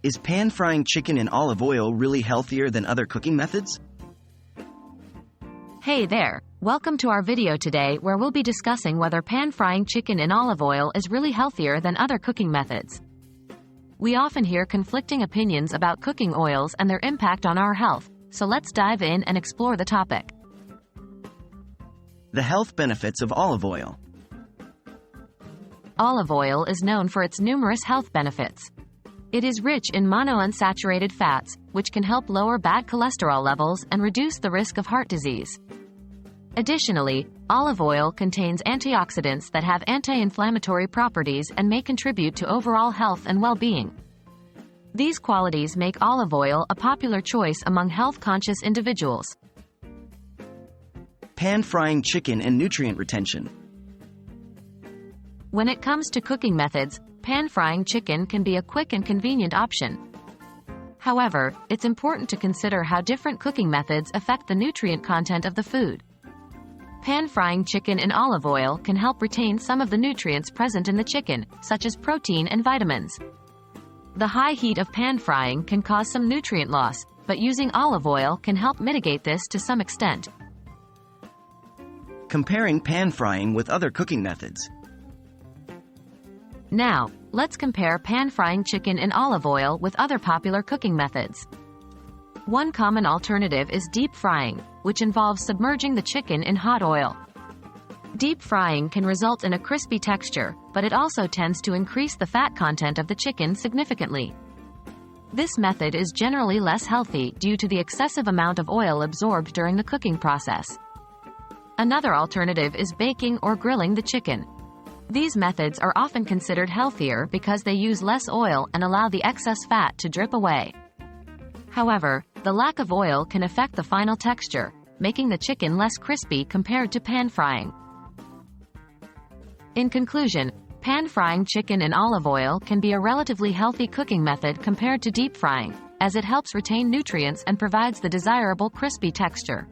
Is pan-frying chicken in olive oil really healthier than other cooking methods? Hey there, welcome to our video today where we'll be discussing whether pan-frying chicken in olive oil is really healthier than other cooking methods. We often hear conflicting opinions about cooking oils and their impact on our health, so let's dive in and explore the topic. The health benefits of olive oil. Olive oil is known for its numerous health benefits. It is rich in monounsaturated fats, which can help lower bad cholesterol levels and reduce the risk of heart disease. Additionally, olive oil contains antioxidants that have anti-inflammatory properties and may contribute to overall health and well-being. These qualities make olive oil a popular choice among health-conscious individuals. Pan-frying chicken and nutrient retention. When it comes to cooking methods, pan-frying chicken can be a quick and convenient option. However, it's important to consider how different cooking methods affect the nutrient content of the food. Pan-frying chicken in olive oil can help retain some of the nutrients present in the chicken, such as protein and vitamins. The high heat of pan-frying can cause some nutrient loss, but using olive oil can help mitigate this to some extent. Comparing pan-frying with other cooking methods. Now, let's compare pan-frying chicken in olive oil with other popular cooking methods. One common alternative is deep frying, which involves submerging the chicken in hot oil. Deep frying can result in a crispy texture, but it also tends to increase the fat content of the chicken significantly. This method is generally less healthy due to the excessive amount of oil absorbed during the cooking process. Another alternative is baking or grilling the chicken. These methods are often considered healthier because they use less oil and allow the excess fat to drip away. However, the lack of oil can affect the final texture, making the chicken less crispy compared to pan-frying. In conclusion, pan-frying chicken in olive oil can be a relatively healthy cooking method compared to deep frying, as it helps retain nutrients and provides the desirable crispy texture.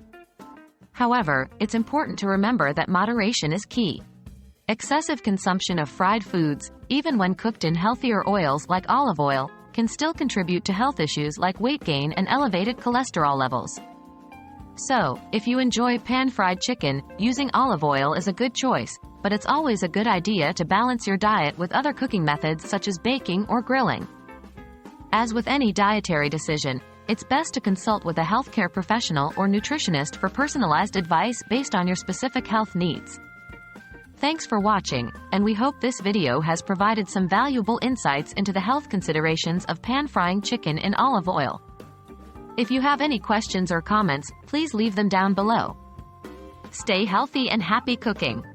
However, it's important to remember that moderation is key. Excessive consumption of fried foods, even when cooked in healthier oils like olive oil, can still contribute to health issues like weight gain and elevated cholesterol levels. So, if you enjoy pan-fried chicken, using olive oil is a good choice, but it's always a good idea to balance your diet with other cooking methods such as baking or grilling. As with any dietary decision, it's best to consult with a healthcare professional or nutritionist for personalized advice based on your specific health needs. Thanks for watching, and we hope this video has provided some valuable insights into the health considerations of pan-frying chicken in olive oil. If you have any questions or comments, please leave them down below. Stay healthy and happy cooking!